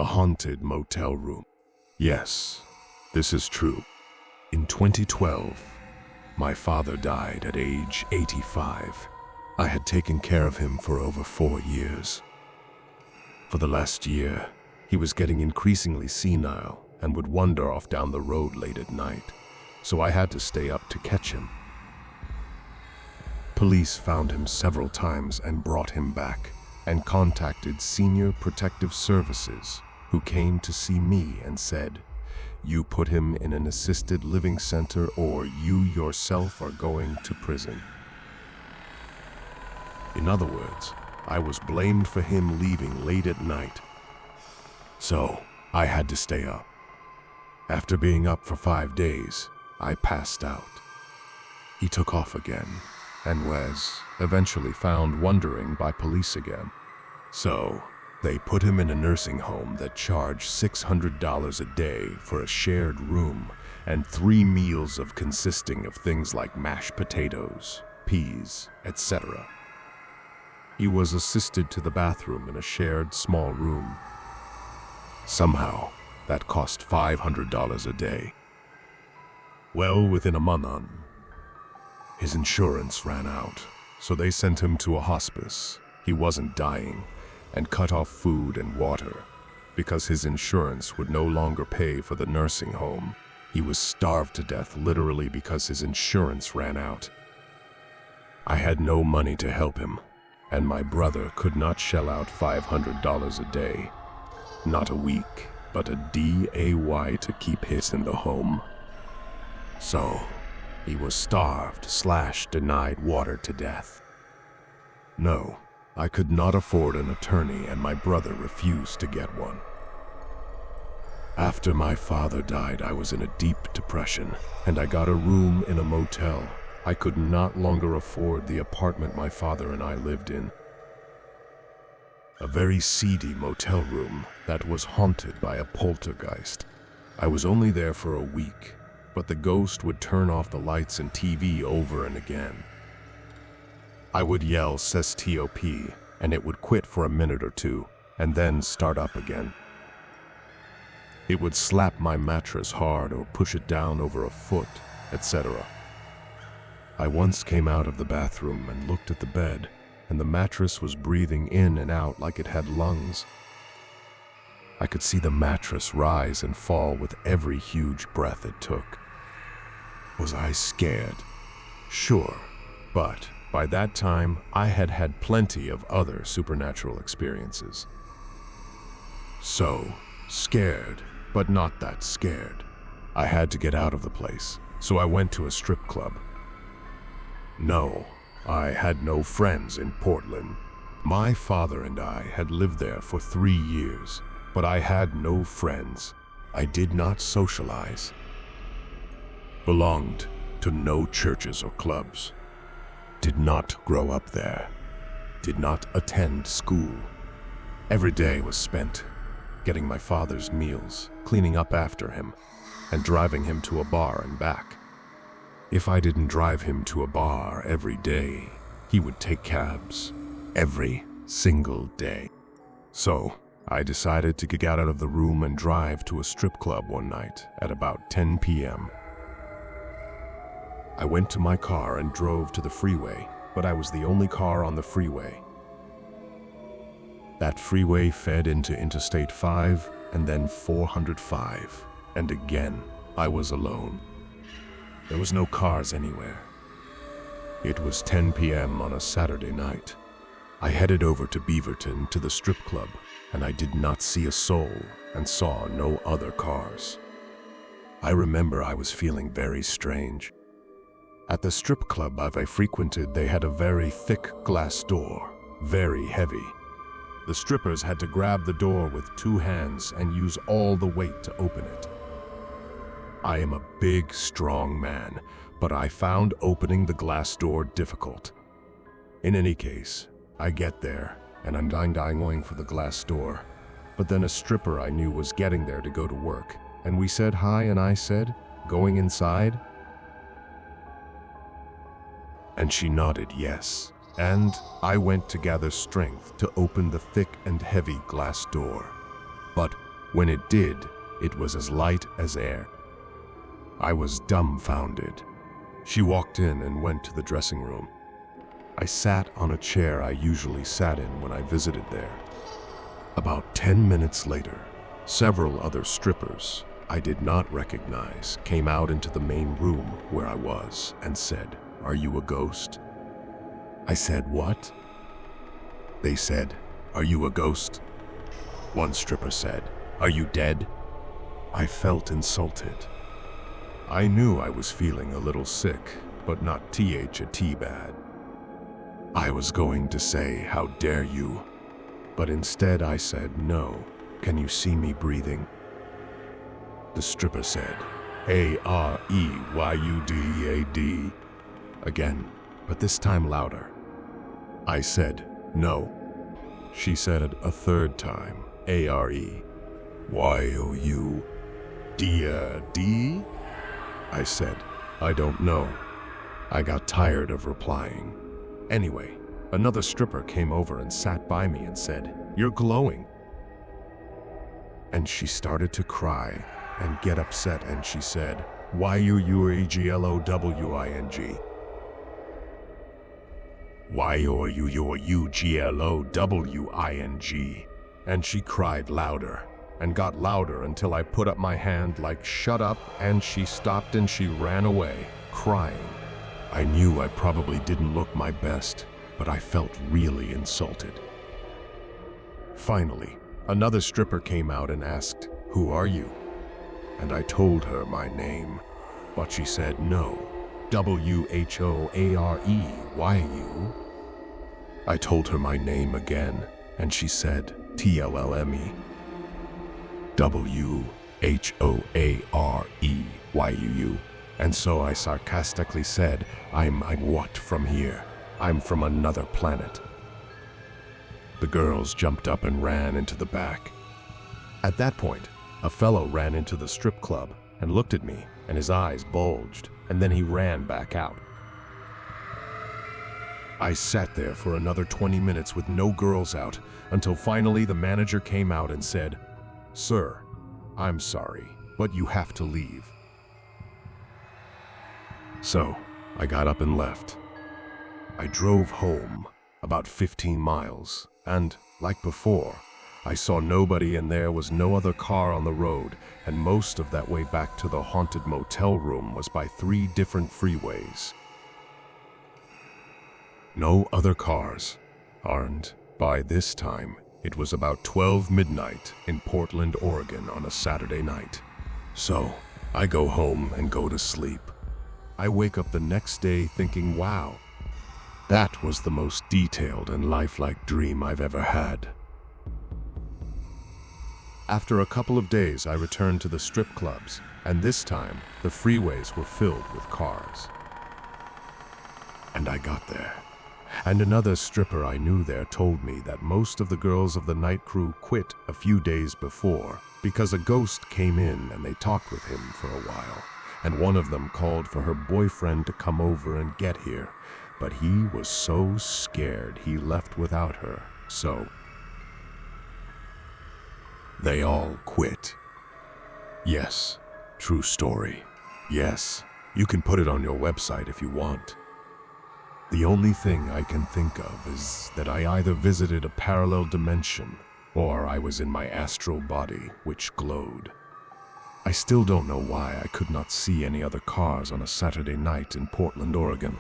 The haunted motel room. Yes, this is true. In 2012, my father died at age 85. I had taken care of him for over 4 years. For the last year, he was getting increasingly senile and would wander off down the road late at night, so I had to stay up to catch him. Police found him several times and brought him back, and contacted Senior Protective Services, who came to see me and said, "You put him in an assisted living center or you yourself are going to prison." In other words, I was blamed for him leaving late at night. So I had to stay up. After being up for 5 days, I passed out. He took off again and was eventually found wandering by police again. So they put him in a nursing home that charged $600 a day for a shared room and 3 meals consisting of things like mashed potatoes, peas, etc. He was assisted to the bathroom in a shared small room. Somehow, that cost $500 a day. Well, within a month, his insurance ran out, so they sent him to a hospice. He wasn't dying, and cut off food and water because his insurance would no longer pay for the nursing home. He was starved to death literally because his insurance ran out. I had no money to help him, and my brother could not shell out $500 a day. Not a week, but a DAY to keep his in the home. So, he was starved/denied water to death. No, I could not afford an attorney, and my brother refused to get one. After my father died, I was in a deep depression, and I got a room in a motel. I could not longer afford the apartment my father and I lived in. A very seedy motel room that was haunted by a poltergeist. I was only there for a week, but the ghost would turn off the lights and TV over and again. I would yell "STOP," and it would quit for a minute or two, and then start up again. It would slap my mattress hard or push it down over a foot, etc. I once came out of the bathroom and looked at the bed, and the mattress was breathing in and out like it had lungs. I could see the mattress rise and fall with every huge breath it took. Was I scared? Sure, but by that time, I had had plenty of other supernatural experiences. So, scared, but not that scared. I had to get out of the place, so I went to a strip club. No, I had no friends in Portland. My father and I had lived there for 3 years, but I had no friends. I did not socialize. Belonged to no churches or clubs. Did not grow up there. Did not attend school. Every day was spent getting my father's meals, cleaning up after him, and driving him to a bar and back. If I didn't drive him to a bar every day, he would take cabs every single day. So I decided to get out of the room and drive to a strip club one night at about 10 p.m. I went to my car and drove to the freeway, but I was the only car on the freeway. That freeway fed into Interstate 5 and then 405, and again, I was alone. There was no cars anywhere. It was 10 p.m. on a Saturday night. I headed over to Beaverton to the strip club, and I did not see a soul and saw no other cars. I remember I was feeling very strange. At the strip club I frequented, they had a very thick glass door, very heavy. The strippers had to grab the door with 2 hands and use all the weight to open it. I am a big, strong man, but I found opening the glass door difficult. In any case, I get there, and I'm going for the glass door. But then a stripper I knew was getting there to go to work, and we said hi, and I said, "Going inside?" And she nodded yes, and I went to gather strength to open the thick and heavy glass door. But When it did, it was as light as air. I was dumbfounded. She walked in and went to the dressing room. I sat on a chair I usually sat in when I visited there. About 10 minutes later, several other strippers I did not recognize came out into the main room where I was and said, "Are you a ghost?" I said, "What?" They said, "Are you a ghost?" One stripper said, "Are you dead?" I felt insulted. I knew I was feeling a little sick, but not THAT bad. I was going to say, "How dare you?" But instead I said, "No, can you see me breathing?" The stripper said, "AREYUDEAD," again, but this time louder. I said, "No." She said it a third time, "AREYOUDEAD?" I said, "I don't know." I got tired of replying. Anyway, another stripper came over and sat by me and said, "You're glowing." And she started to cry and get upset, and she said, "YUUGLOWING. YUUGLOWING." And she cried louder and got louder until I put up my hand like, "Shut up," and she stopped and she ran away, crying. I knew I probably didn't look my best, but I felt really insulted. Finally, another stripper came out and asked, "Who are you?" And I told her my name, but she said no, WHOAREYU. I told her my name again, and she said TLLME, WHOAREYUU. And so I sarcastically said, I'm what from here? I'm from another planet. The girls jumped up and ran into the back. At that point, a fellow ran into the strip club and looked at me, and his eyes bulged, and then he ran back out. I sat there for another 20 minutes with no girls out, until finally the manager came out and said, "Sir, I'm sorry, but you have to leave." So, I got up and left. I drove home, about 15 miles, and, like before, I saw nobody and there was no other car on the road, and most of that way back to the haunted motel room was by 3 different freeways. No other cars, and by this time, it was about 12 midnight in Portland, Oregon on a Saturday night. So, I go home and go to sleep. I wake up the next day thinking, wow, that was the most detailed and lifelike dream I've ever had. After a couple of days, I returned to the strip clubs, and this time, the freeways were filled with cars. And I got there. And another stripper I knew there told me that most of the girls of the night crew quit a few days before because a ghost came in and they talked with him for a while. And one of them called for her boyfriend to come over and get here, but he was so scared he left without her, so they all quit. Yes, true story. Yes, you can put it on your website if you want. The only thing I can think of is that I either visited a parallel dimension or I was in my astral body, which glowed. I still don't know why I could not see any other cars on a Saturday night in Portland, Oregon.